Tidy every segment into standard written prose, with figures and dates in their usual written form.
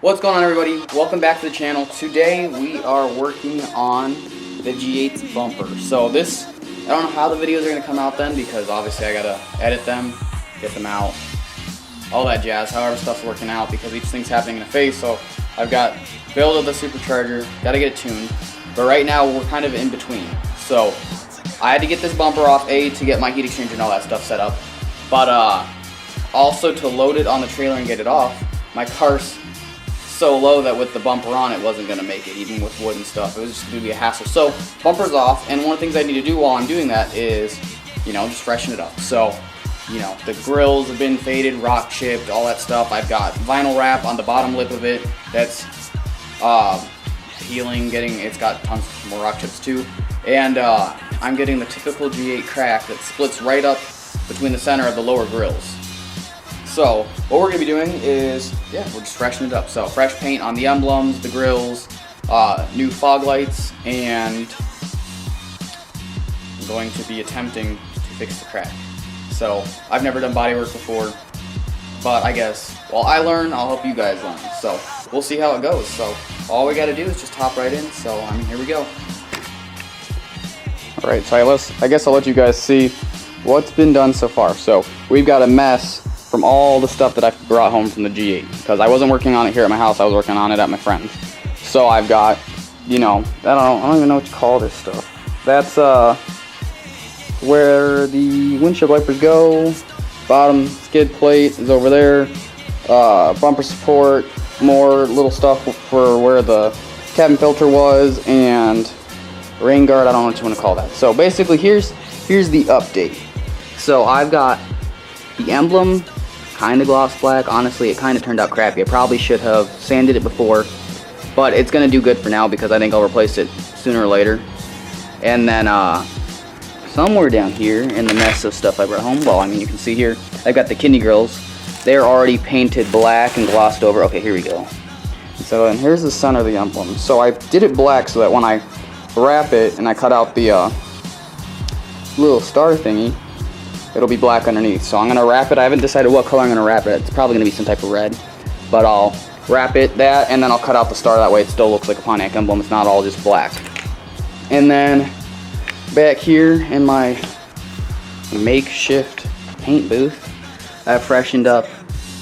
What's going on, everybody? Welcome back to the channel. Today we are working on the G8's bumper. So this, I don't know how the videos are going to come out then, because obviously I gotta edit them, get them out, all that jazz, however stuff's working out, because each thing's happening in a phase. So I've got build of the supercharger, gotta get it tuned, but right now we're kind of in between. So I had to get this bumper off, to get my heat exchanger and all that stuff set up, but also to load it on the trailer and get it off. My car's so low that with the bumper on it wasn't going to make it, even with wood and stuff. It was just going to be a hassle. So bumper's off, and one of the things I need to do while I'm doing that is, just freshen it up. So, the grills have been faded, rock chipped, all that stuff. I've got vinyl wrap on the bottom lip of it that's healing, it's got tons more rock chips too. And I'm getting the typical G8 crack that splits right up between the center of the lower grills. So what we're going to be doing is, we're just freshening it up. So fresh paint on the emblems, the grills, new fog lights, and I'm going to be attempting to fix the crack. So I've never done body work before, but I guess while I learn, I'll help you guys learn. So we'll see how it goes. So all we got to do is just hop right in. So here we go. All right, so I guess I'll let you guys see what's been done so far. So we've got a mess from all the stuff that I brought home from the G8, because I wasn't working on it here at my house, I was working on it at my friend's. So I've got, I don't even know what to call this stuff. That's where the windshield wipers go. Bottom skid plate is over there. Bumper support, more little stuff for where the cabin filter was, and rain guard, I don't know what you want to call that. So basically here's the update. So I've got the emblem kind of gloss black. Honestly, it kind of turned out crappy. I probably should have sanded it before, but it's going to do good for now because I think I'll replace it sooner or later. And then somewhere down here in the mess of stuff I brought home, you can see here, I've got the kidney grills. They're already painted black and glossed over. Okay, here we go. So, and here's the center of the emblem. So I did it black so that when I wrap it and I cut out the little star thingy, it'll be black underneath. So I'm gonna wrap it. I haven't decided what color I'm gonna wrap it. It's probably gonna be some type of red, but I'll wrap it that, and then I'll cut out the star. That way it still looks like a Pontiac emblem. It's not all just black. And then back here in my makeshift paint booth, I've freshened up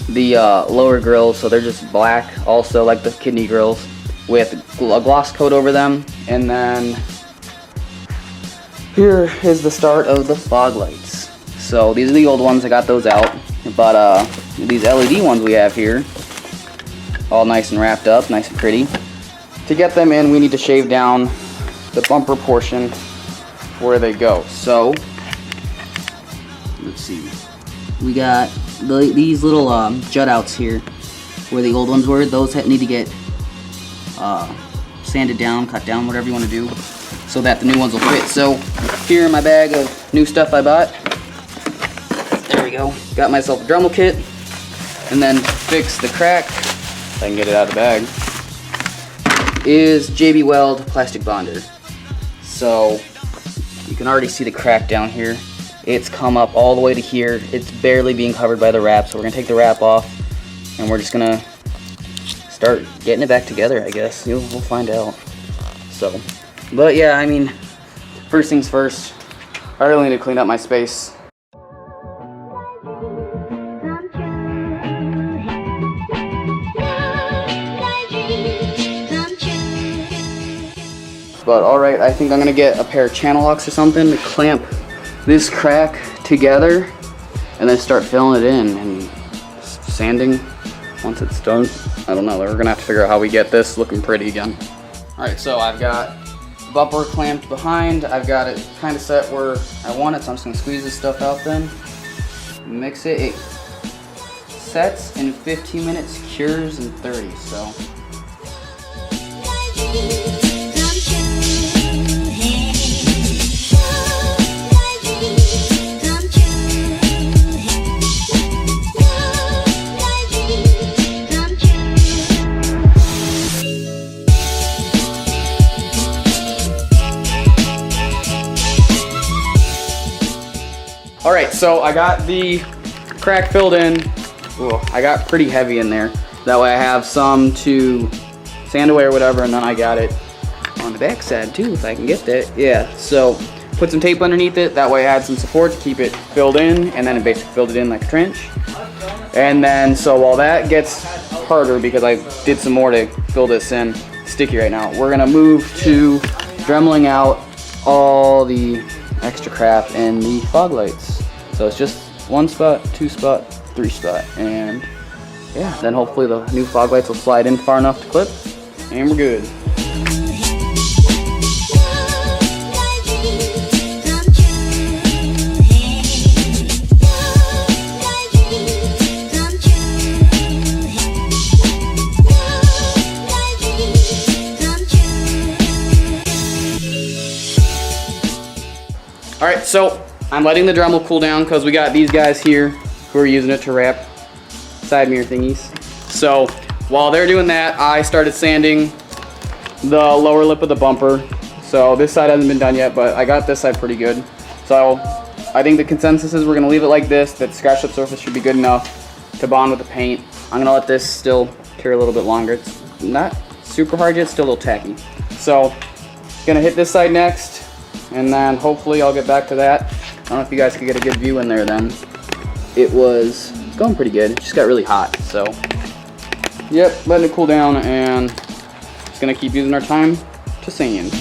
the lower grills, so they're just black, also like the kidney grills, with a gloss coat over them. And then here is the start of the fog lights. So these are the old ones, I got those out, but these LED ones we have here, all nice and wrapped up, nice and pretty. To get them in, we need to shave down the bumper portion where they go. So let's see, we got these little jut outs here where the old ones were. Those need to get sanded down, cut down, whatever you want to do, so that the new ones will fit. So here in my bag of new stuff I bought, there we go, got myself a Dremel kit, and then fix the crack, if I can get it out of the bag, is JB Weld plastic bonder. So you can already see the crack down here. It's come up all the way to here. It's barely being covered by the wrap, so we're gonna take the wrap off and we're just gonna start getting it back together, I guess. We'll find out. So, but yeah, first things first, I really need to clean up my space. But alright, I think I'm gonna get a pair of channel locks or something to clamp this crack together and then start filling it in and sanding once it's done. I don't know, we're gonna have to figure out how we get this looking pretty again. Alright, so I've got the bumper clamped behind. I've got it kind of set where I want it, so I'm just gonna squeeze this stuff out then. Mix it. It sets in 15 minutes, cures in 30, so. Alright, so I got the crack filled in. Ooh, I got pretty heavy in there. That way I have some to sand away or whatever, and then I got it on the back side too, if I can get that. Yeah, so put some tape underneath it. That way I had some support to keep it filled in, and then it basically filled it in like a trench. And then, so while that gets harder, because I did some more to fill this in, sticky right now, we're gonna move to dremeling out all the extra crap in the fog lights. So it's just 1 spot, 2 spot, 3 spot, and yeah, then hopefully the new fog lights will slide in far enough to clip, and we're good. Alright, so I'm letting the Dremel cool down because we got these guys here who are using it to wrap side mirror thingies. So while they're doing that, I started sanding the lower lip of the bumper. So this side hasn't been done yet, but I got this side pretty good. So I think the consensus is we're going to leave it like this. That scratch up surface should be good enough to bond with the paint. I'm going to let this still cure a little bit longer. It's not super hard yet, it's still a little tacky. So going to hit this side next, and then hopefully I'll get back to that. I don't know if you guys could get a good view in there then. It's going pretty good. It just got really hot, so yep, letting it cool down, and just gonna keep using our time to sand.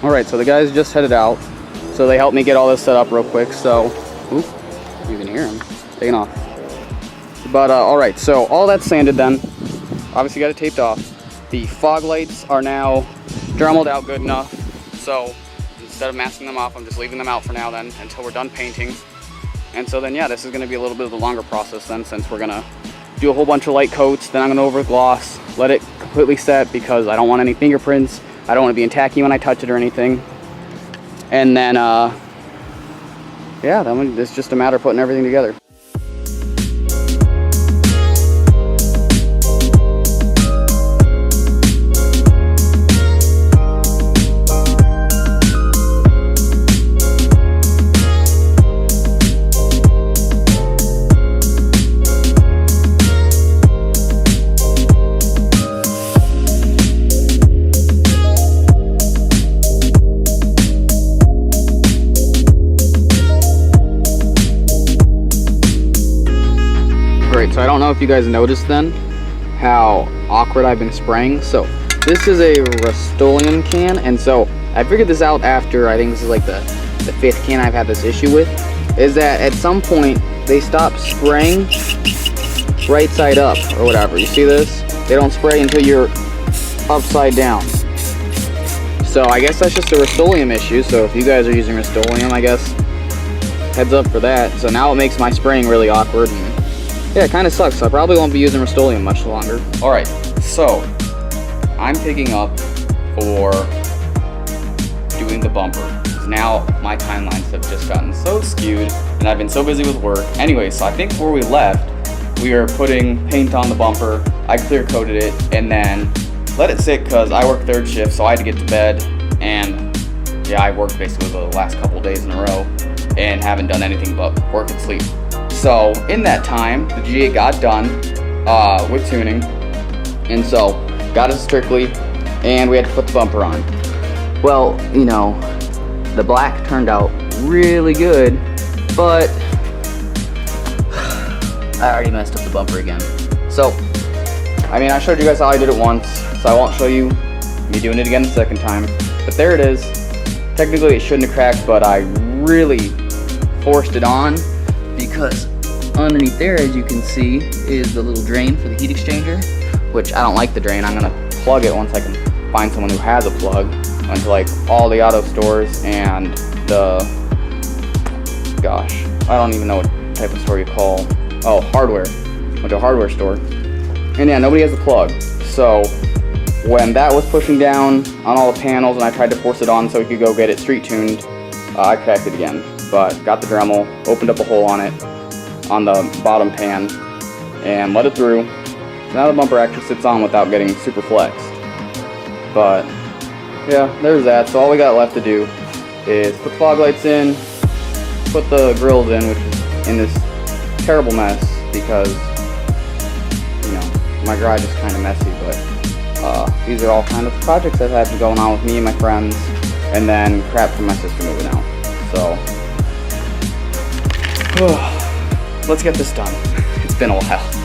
Alright, so the guys just headed out, so they helped me get all this set up real quick, so, oop, you can hear them taking off. But alright, so all that's sanded then, obviously got it taped off. The fog lights are now dremeled out good enough, so instead of masking them off, I'm just leaving them out for now then, until we're done painting. And so then yeah, this is going to be a little bit of a longer process then, since we're going to do a whole bunch of light coats, then I'm going to over gloss, let it completely set, because I don't want any fingerprints. I don't want to be tacky when I touch it or anything. And then, yeah, then it's just a matter of putting everything together. So I don't know if you guys noticed then how awkward I've been spraying. So this is a Reinstallation can, and so I figured this out after, I think this is like the 5th can I've had this issue with, is that at some point they stop spraying right side up or whatever. You see this? They don't spray until you're upside down. So I guess that's just a Reinstallation issue. So if you guys are using Reinstallation, I guess heads up for that. So now it makes my spraying really awkward, and yeah, it kind of sucks. So I probably won't be using Reinstallation much longer. Alright, so I'm picking up for doing the bumper. Now my timelines have just gotten so skewed, and I've been so busy with work. Anyway, so I think where we left, we were putting paint on the bumper. I clear coated it and then let it sit because I work 3rd shift, so I had to get to bed. And yeah, I worked basically the last couple days in a row and haven't done anything but work and sleep. So in that time, the GA got done with tuning, and so got it strictly, and we had to put the bumper on. Well, you know, the black turned out really good, but I already messed up the bumper again. So, I mean, I showed you guys how I did it once, so I won't show you me doing it again the 2nd time. But there it is. Technically, it shouldn't have cracked, but I really forced it on, because underneath there, as you can see, is the little drain for the heat exchanger, which I don't like the drain. I'm gonna plug it once I can find someone who has a plug. Went to like all the auto stores and gosh, I don't even know what type of store you call. Oh, hardware. Went to a hardware store. And yeah, nobody has a plug. So when that was pushing down on all the panels and I tried to force it on so we could go get it street tuned, I cracked it again. But got the Dremel, opened up a hole on it, on the bottom pan, and let it through. So now the bumper actually sits on without getting super flexed. But yeah, there's that. So all we got left to do is put fog lights in, put the grills in, which is in this terrible mess because, you know, my garage is kind of messy, but these are all kind of projects I've had going on with me and my friends, and then crap from my sister moving out. So let's get this done. It's been a while.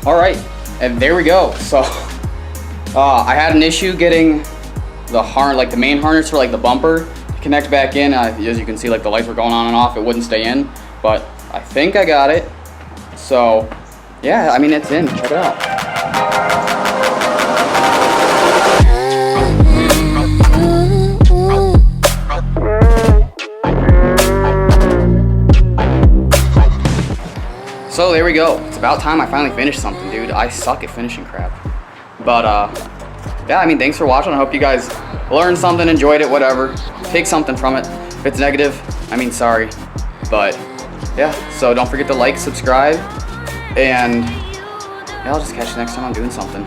Alright, and there we go. So I had an issue getting the main harness for like the bumper to connect back in. As you can see, like the lights were going on and off, it wouldn't stay in, but I think I got it. So yeah, I mean, it's in. Check it out. So there we go. It's about time I finally finished something, dude. I suck at finishing crap. But yeah, I mean, thanks for watching. I hope you guys learned something, enjoyed it, whatever. Take something from it. If it's negative, I mean, sorry. But yeah, so don't forget to like, subscribe, and yeah, I'll just catch you next time I'm doing something.